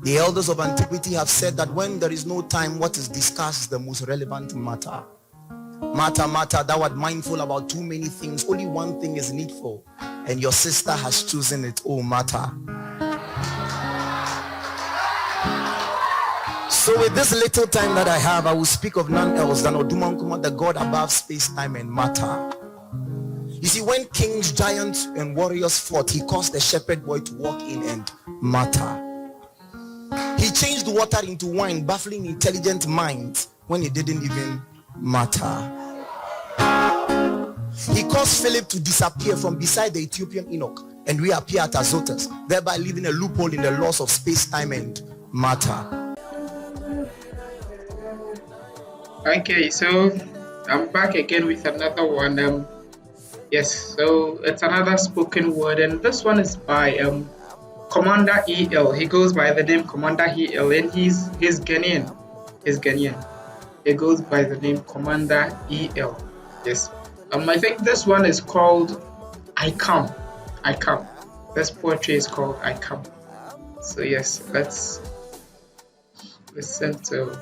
The elders of antiquity have said that when there is no time, what is discussed is the most relevant matter. Matter, thou art mindful about too many things. Only one thing is needful, and your sister has chosen it. Oh, matter. So with this little time that I have, I will speak of none else than Oduma Nkrumah, the God above space, time, and matter. You see, when kings, giants, and warriors fought, he caused the shepherd boy to walk in and matter. He changed water into wine, baffling intelligent minds when it didn't even matter. He caused Philip to disappear from beside the Ethiopian Enoch and reappear at Azotus, thereby leaving a loophole in the laws of space, time, and matter. Okay, so I'm back again with another one. Yes, so it's another spoken word, and this one is by Commander EL. He goes by the name Commander EL, and he's Ghanaian. He's Ghanaian. He goes by the name Commander EL. Yes. I think this one is called I Come. I Come. This poetry is called I Come. So yes, let's listen to it.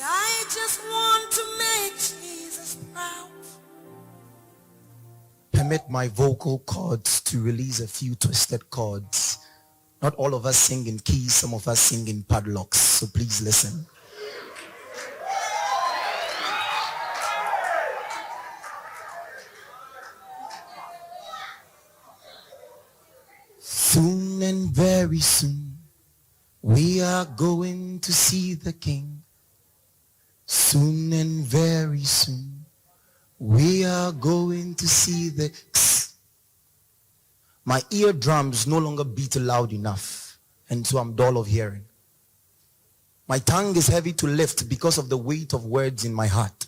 I just want to make Jesus proud. Permit my vocal cords to release a few twisted chords. Not all of us sing in keys, some of us sing in padlocks, so please listen. Soon and very soon, we are going to see the King. Soon and very soon, we are going to see the... My eardrums no longer beat loud enough, and so I'm dull of hearing. My tongue is heavy to lift because of the weight of words in my heart.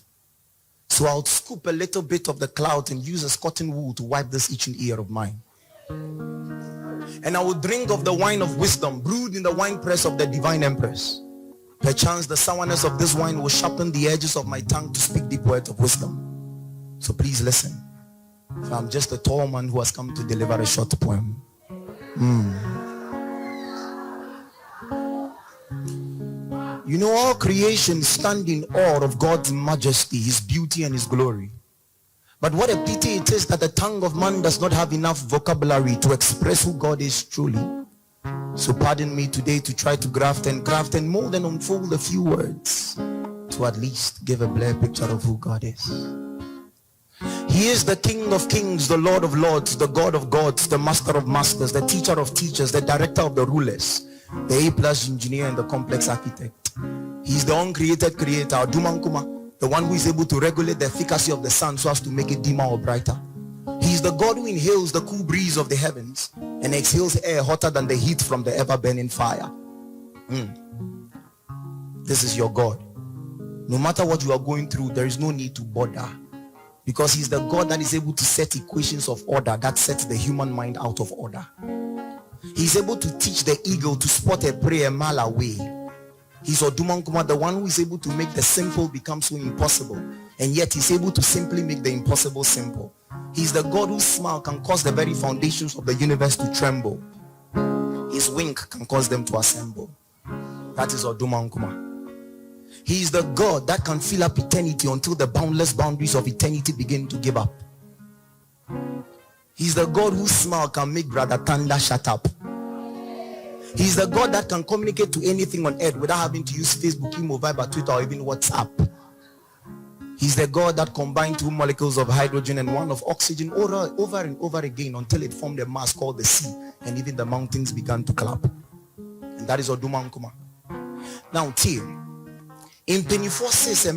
So I'll scoop a little bit of the cloud and use a cotton wool to wipe this itching ear of mine. And I will drink of the wine of wisdom, brewed in the winepress of the divine empress. Perchance the sourness of this wine will sharpen the edges of my tongue to speak deep words of wisdom. So please listen. For I'm just a tall man who has come to deliver a short poem. You know, all creation stand in awe of God's majesty, his beauty and his glory. But what a pity it is that the tongue of man does not have enough vocabulary to express who God is truly. So pardon me today to try to craft and mold and unfold a few words to at least give a blurred picture of who God is. He is the King of kings, the Lord of lords, the God of gods, the Master of masters, the Teacher of teachers, the Director of the rulers, the A+ engineer and the complex architect. He is the uncreated creator, Oduma Nkrumah, the one who is able to regulate the efficacy of the sun so as to make it dimmer or brighter. He is the God who inhales the cool breeze of the heavens and exhales air hotter than the heat from the ever-burning fire. This is your God. No matter what you are going through, there is no need to bother. Because he's the God that is able to set equations of order that sets the human mind out of order. He's able to teach the eagle to spot a prey a mile away. He's Oduma Nkrumah, the one who is able to make the simple become so impossible. And yet he's able to simply make the impossible simple. He's the God whose smile can cause the very foundations of the universe to tremble. His wink can cause them to assemble. That is Oduma Nkrumah. He is the God that can fill up eternity until the boundless boundaries of eternity begin to give up. He's the God whose smile can make Brother Thunder shut up. He's the God that can communicate to anything on earth without having to use Facebook, Imo, Viber, Twitter, or even WhatsApp. He's the God that combined 2 molecules of hydrogen and 1 of oxygen over and over again until it formed a mass called the sea, and even the mountains began to clap. And that is Oduma Nkrumah. Now, Tier. In 24 says, the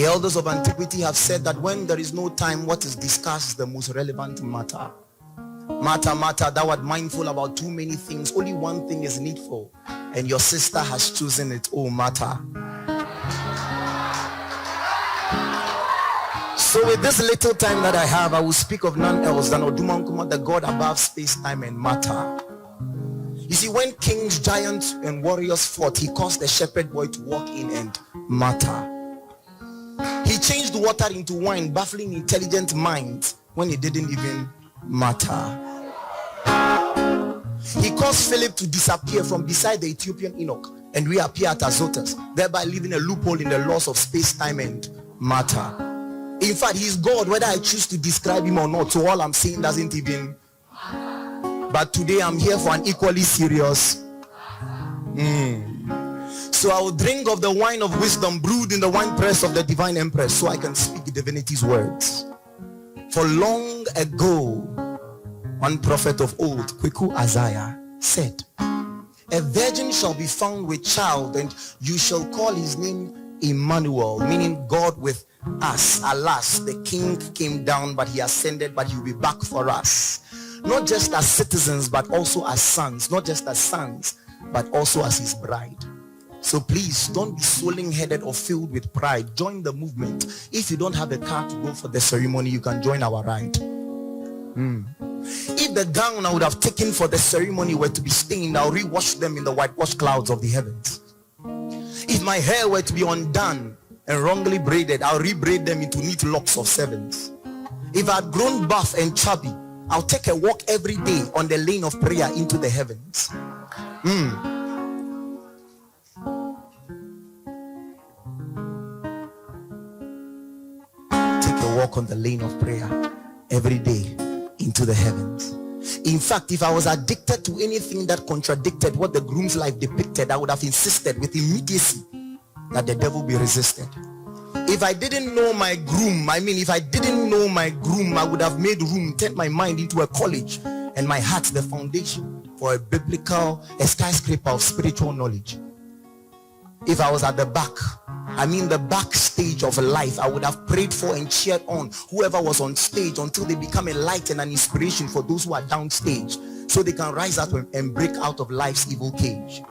elders of antiquity have said that when there is no time, what is discussed is the most relevant matter. Matter, thou art mindful about too many things. Only one thing is needful, and your sister has chosen it. Oh, matter. So with this little time that I have, I will speak of none else than Oduma Nkrumah, the God above space, time, and matter. You see, when kings, giants, and warriors fought, he caused the shepherd boy to walk in and matter. He He changed water into wine, baffling intelligent minds when it didn't even matter. He caused Philip to disappear from beside the Ethiopian Enoch and reappear at Azotus, thereby leaving a loophole in the laws of space, time, and matter. In fact, he's God, whether I choose to describe him or not. So all I'm saying doesn't even. But today I'm here for an equally serious. So I will drink of the wine of wisdom brewed in the winepress of the divine empress, so I can speak divinity's words. For long ago, one prophet of old, Kweku Isaiah, said, a virgin shall be found with child, and you shall call his name Emmanuel, meaning God with us. Alas, the king came down, but he ascended, but he will be back for us. Not just as citizens, but also as sons. Not just as sons, but also as his bride. So please don't be swollen-headed or filled with pride. Join the movement. If you don't have a car to go for the ceremony, you can join our ride. If the gown I would have taken for the ceremony were to be stained, I'll rewash them in the whitewash clouds of the heavens. If my hair were to be undone and wrongly braided, I'll rebraid them into neat locks of sevens. If I had grown buff and chubby, I'll take a walk every day on the lane of prayer into the heavens. Take a walk on the lane of prayer every day into the heavens. In fact, if I was addicted to anything that contradicted what the groom's life depicted, I would have insisted with immediacy that the devil be resisted. If I didn't know my groom, I would have made room, turned my mind into a college and my heart the foundation for a skyscraper of spiritual knowledge. If I was at the back, the backstage of life, I would have prayed for and cheered on whoever was on stage until they become a light and an inspiration for those who are downstage, so they can rise up and break out of life's evil cage.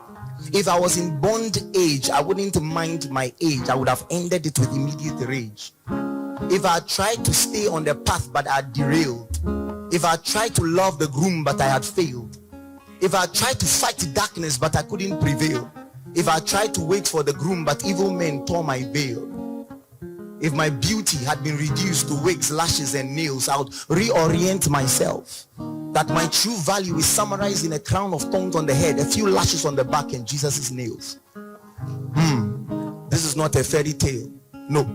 If I was in bond age, I wouldn't mind my age. I would have ended it with immediate rage. If I tried to stay on the path but I had derailed, if I tried to love the groom but I had failed, if I tried to fight darkness but I couldn't prevail, if I tried to wait for the groom but evil men tore my veil, if my beauty had been reduced to wigs, lashes, and nails, I would reorient myself. That my true value is summarized in a crown of thorns on the head, a few lashes on the back, and Jesus' nails. This is not a fairy tale. No,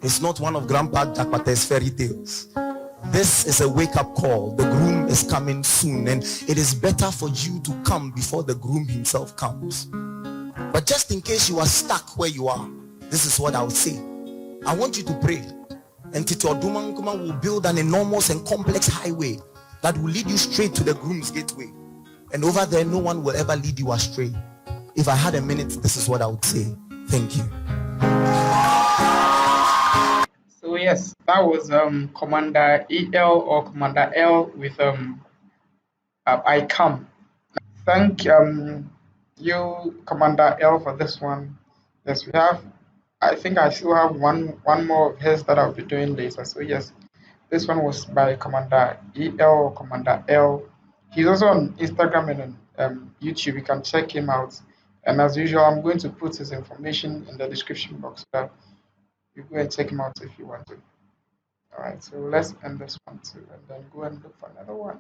it's not one of Grandpa Jakpate's fairy tales. This is a wake-up call. The groom is coming soon, and it is better for you to come before the groom himself comes. But just in case you are stuck where you are, this is what I would say. I want you to pray, and Tito Dumankuma will build an enormous and complex highway that will lead you straight to the groom's gateway, and over there no one will ever lead you astray. If I had a minute, this is what I would say. Thank you. So yes, that was Commander EL or Commander L with I Come. Thank you, Commander L, for this one. Yes, we have. I think I still have one more of his that I'll be doing later. So yes, this one was by Commander EL or Commander L. He's also on Instagram and YouTube. You can check him out. And as usual, I'm going to put his information in the description box so that you go and check him out if you want to. All right, so let's end this one too, and then go and look for another one.